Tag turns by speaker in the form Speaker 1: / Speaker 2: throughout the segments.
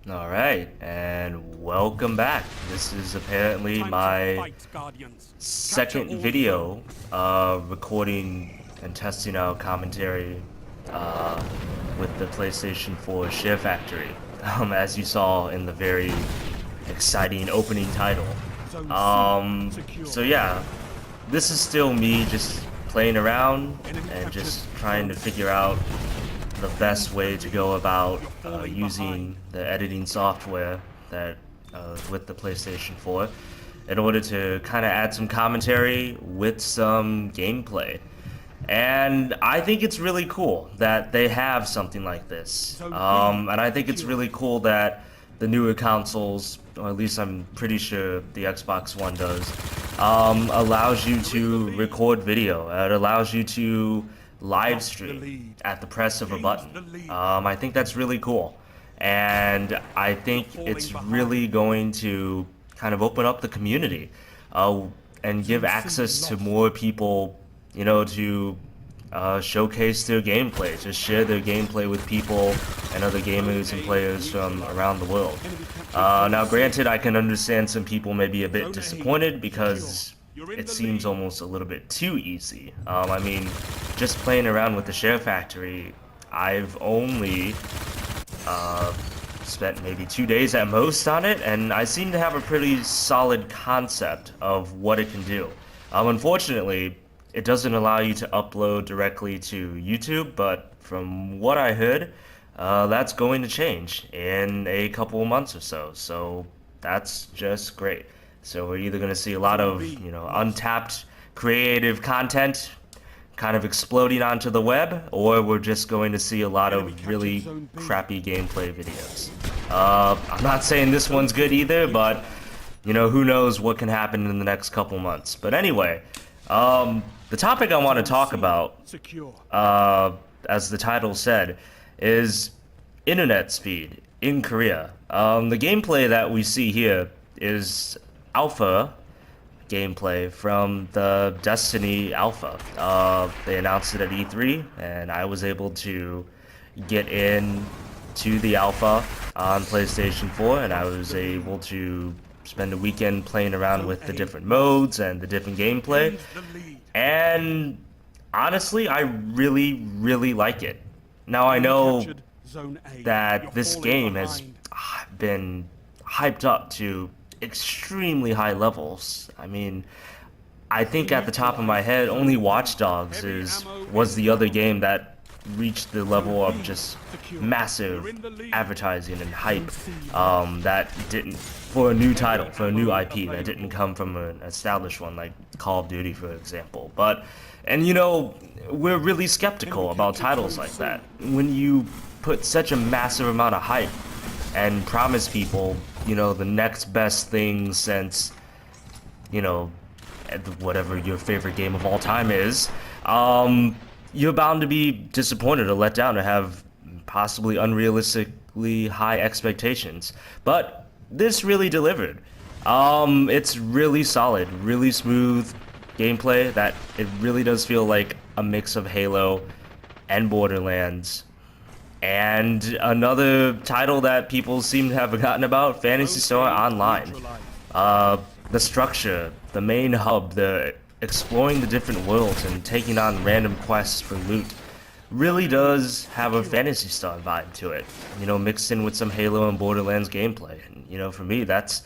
Speaker 1: Alright, and welcome back. This is apparently my second video recording and testing out commentary with the PlayStation 4 Share Factory, as you saw in the very exciting opening title. So yeah, this is still me just playing around and just trying to figure out the best way to go about using the editing software that with the PlayStation 4 in order to kind of add some commentary with some gameplay. And I think it's really cool that they have something like this. And I think it's really cool that the newer consoles, or at least I'm pretty sure the Xbox One does, allows you to record video. It allows you to live stream at the press of a button. I think that's really cool. And I think it's really going to kind of open up the community and give access to more people, to showcase their gameplay, to share their gameplay with people and other gamers and players from around the world. Now, granted, I can understand some people may be a bit disappointed because it seems almost a little bit too easy. I mean, just playing around with the Share Factory, I've only spent maybe 2 days at most on it, and I seem to have a pretty solid concept of what it can do. Unfortunately, it doesn't allow you to upload directly to YouTube, but from what I heard, that's going to change in a couple of months or so, so that's just great. So we're either going to see a lot of, untapped creative content kind of exploding onto the web, or we're just going to see a lot of really crappy gameplay videos. I'm not saying this one's good either, but, who knows what can happen in the next couple months. But anyway, the topic I want to talk about, as the title said, is internet speed in Korea. The gameplay that we see here is alpha gameplay from the Destiny alpha. They announced it at E3, and I was able to get in to the alpha on PlayStation 4, and I was able to spend a weekend playing around with the different modes and the different gameplay. And honestly, I really like it. Now, I know that this game has been hyped up to extremely high levels. I mean, I think at the top of my head, only Watch Dogs was the other game that reached the level of just massive advertising and hype that didn't, for a new title, for a new IP that didn't come from an established one like Call of Duty, for example. And we're really skeptical about titles like that. When you put such a massive amount of hype and promise people, the next best thing since, whatever your favorite game of all time is, you're bound to be disappointed or let down or have possibly unrealistically high expectations. But this really delivered. It's really solid, really smooth gameplay that it really does feel like a mix of Halo and Borderlands. And another title that people seem to have forgotten about, Phantasy Star Online. The structure, the main hub, the exploring the different worlds and taking on random quests for loot really does have a Phantasy Star vibe to it. Mixed in with some Halo and Borderlands gameplay. And, for me, that's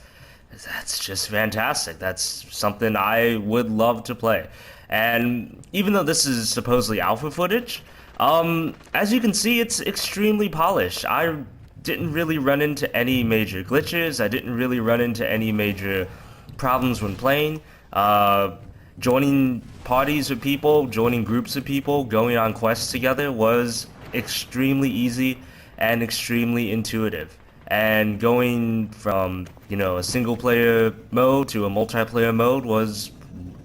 Speaker 1: just fantastic. That's something I would love to play. And even though this is supposedly alpha footage, as you can see, it's extremely polished. I didn't really run into any major glitches. I didn't really run into any major problems when playing. Joining parties with people, joining groups of people, going on quests together was extremely easy and extremely intuitive. And going from, a single player mode to a multiplayer mode was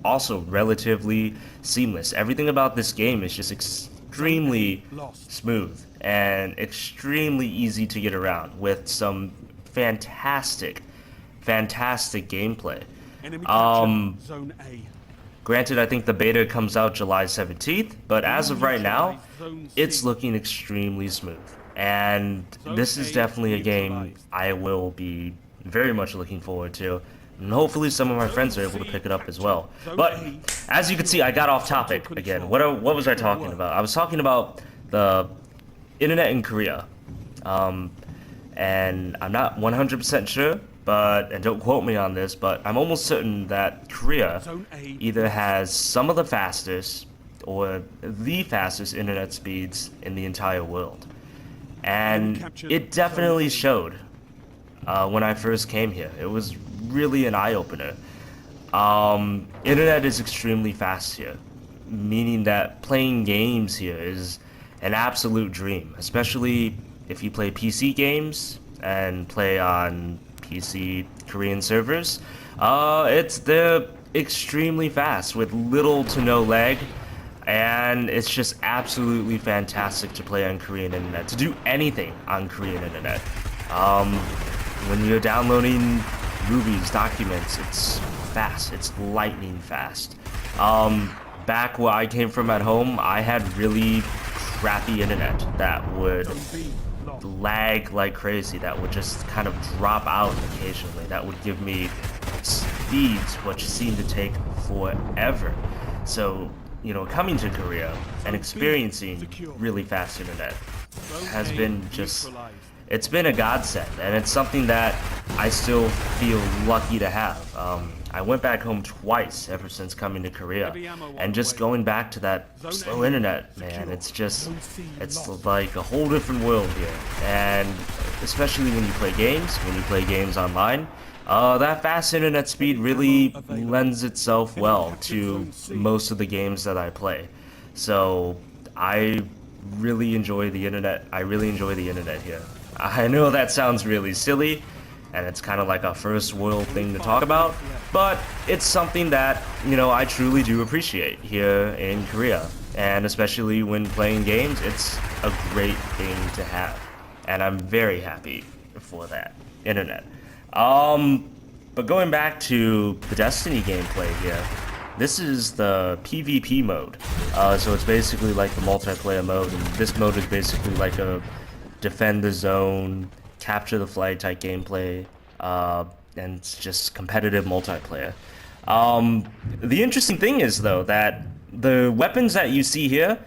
Speaker 1: also relatively seamless. Everything about this game is just extremely smooth and extremely easy to get around with some fantastic gameplay. Granted, I think the beta comes out July 17th, but as of right now, it's looking extremely smooth. And this is definitely a game I will be very much looking forward to. And hopefully some of my friends are able to pick it up as well. But as you can see, I got off topic again. What was I talking about? I was talking about the internet in Korea. And I'm not 100% sure, and don't quote me on this, but I'm almost certain that Korea either has some of the fastest or the fastest internet speeds in the entire world. And it definitely showed when I first came here. It was really an eye-opener. Internet is extremely fast here, meaning that playing games here is an absolute dream, especially if you play PC games and play on PC Korean servers. They're extremely fast with little to no lag, and it's just absolutely fantastic to play on Korean internet, to do anything on Korean internet. When you're downloading movies, documents, it's fast, it's lightning fast. Back where I came from at home, I had really crappy internet that would lag like crazy, that would just kind of drop out occasionally, that would give me speeds which seemed to take forever. So, you know, coming to Korea and experiencing really fast internet has been it's been a godsend, and it's something that I still feel lucky to have. I went back home twice ever since coming to Korea, and just going back to that slow internet, man, it's like a whole different world here. And especially when you play games online, that fast internet speed really lends itself well to most of the games that I play. So I really enjoy the internet. I really enjoy the internet here. I know that sounds really silly, and it's kind of like a first world thing to talk about, but it's something that, you know, I truly do appreciate here in Korea. And especially when playing games, it's a great thing to have. And I'm very happy for that internet. But going back to the Destiny gameplay here, this is the PvP mode. So it's basically like the multiplayer mode, and this mode is basically like a defend the zone, capture the flag type gameplay, and it's just competitive multiplayer. The interesting thing is, though, that the weapons that you see here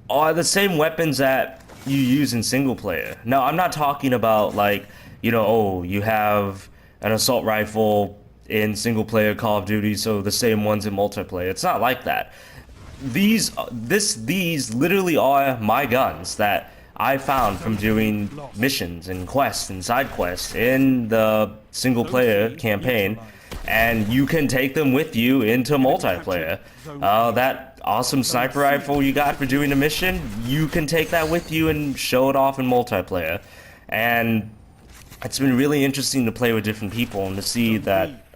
Speaker 1: are the same weapons that you use in single player. Now, I'm not talking about, like, you know, oh, you have an assault rifle in single player Call of Duty, so the same ones in multiplayer. It's not like that. These literally are my guns that I found from doing missions and quests and side quests in the single player campaign, and you can take them with you into multiplayer. That awesome sniper rifle you got for doing a mission, you can take that with you and show it off in multiplayer. And it's been really interesting to play with different people and to see that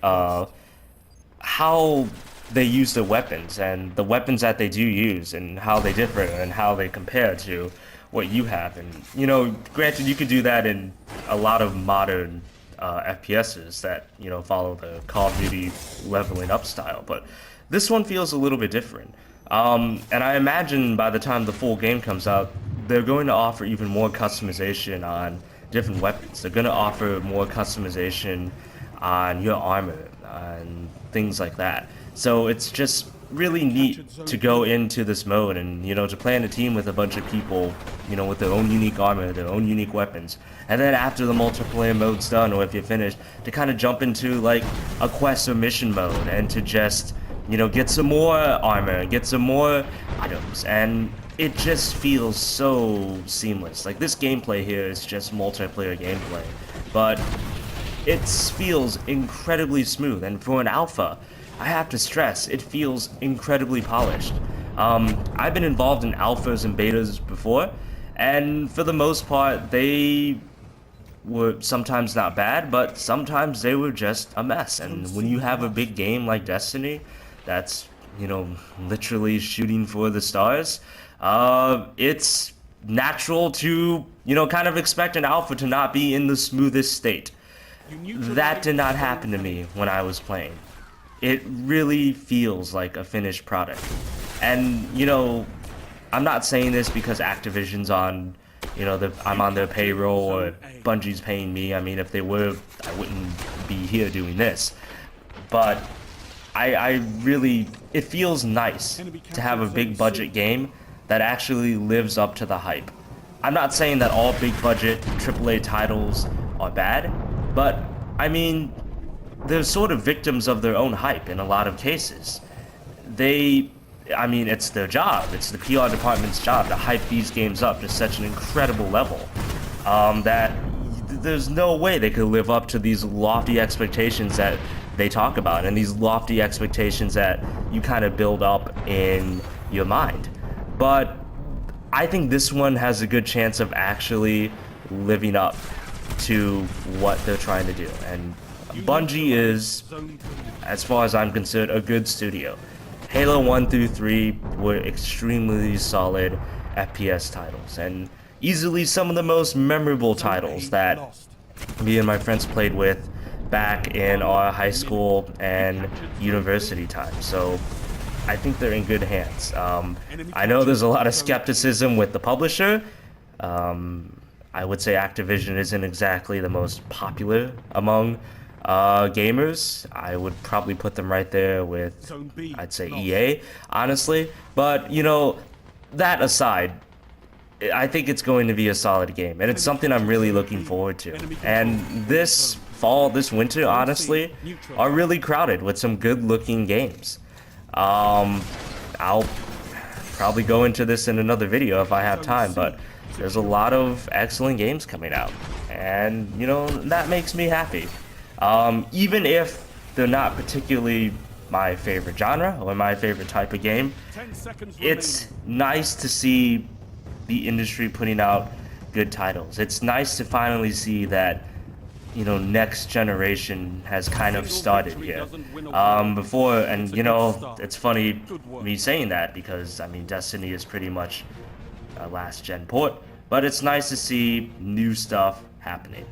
Speaker 1: how they use their weapons, and the weapons that they do use, and how they differ and how they compare to what you have. And, you know, granted, you could do that in a lot of modern FPSs that, you know, follow the Call of Duty leveling up style, but this one feels a little bit different. And I imagine by the time the full game comes out, they're going to offer even more customization on different weapons. They're going to offer more customization on your armor and things like that. So it's just really neat to go into this mode and, you know, to play in a team with a bunch of people, you know, with their own unique armor, their own unique weapons. And then after the multiplayer mode's done, or if you're finished, to kind of jump into like a quest or mission mode and to just, you know, get some more armor, get some more items. And it just feels so seamless. Like, this gameplay here is just multiplayer gameplay, but it feels incredibly smooth. And for an alpha, I have to stress, it feels incredibly polished. I've been involved in alphas and betas before, and for the most part, they were sometimes not bad, but sometimes they were just a mess. And when you have a big game like Destiny, that's, you know, literally shooting for the stars, it's natural to, you know, kind of expect an alpha to not be in the smoothest state. That did not happen to me when I was playing. It really feels like a finished product. And, you know, I'm not saying this because Activision's on I'm on their payroll or Bungie's paying me. I mean, if they were, I wouldn't be here doing this. But I really, it feels nice to have a big budget game that actually lives up to the hype. I'm not saying that all big budget AAA titles are bad, but I mean, they're sort of victims of their own hype in a lot of cases. I mean, it's their job. It's the PR department's job to hype these games up to such an incredible level that there's no way they could live up to these lofty expectations that they talk about and these lofty expectations that you kind of build up in your mind. But I think this one has a good chance of actually living up to what they're trying to do. And Bungie is, as far as I'm concerned, a good studio. Halo 1 through 3 were extremely solid FPS titles, and easily some of the most memorable titles that me and my friends played with back in our high school and university time. So I think they're in good hands. I know there's a lot of skepticism with the publisher. I would say Activision isn't exactly the most popular among gamers. I would probably put them right there with, I'd say, EA, honestly. But, that aside, I think it's going to be a solid game, and it's something I'm really looking forward to. And this fall, this winter, honestly, are really crowded with some good-looking games. I'll probably go into this in another video if I have time, but there's a lot of excellent games coming out, and, that makes me happy. Even if they're not particularly my favorite genre or my favorite type of game, it's nice to see the industry putting out good titles. It's nice to finally see that, next generation has kind of started here. Before, and it's funny me saying that because, I mean, Destiny is pretty much a last-gen port, but it's nice to see new stuff happening.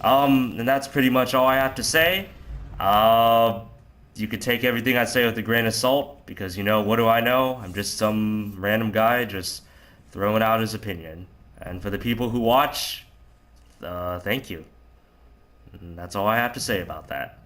Speaker 1: And that's pretty much all I have to say. You could take everything I say with a grain of salt, because, what do I know? I'm just some random guy just throwing out his opinion. And for the people who watch, thank you. And that's all I have to say about that.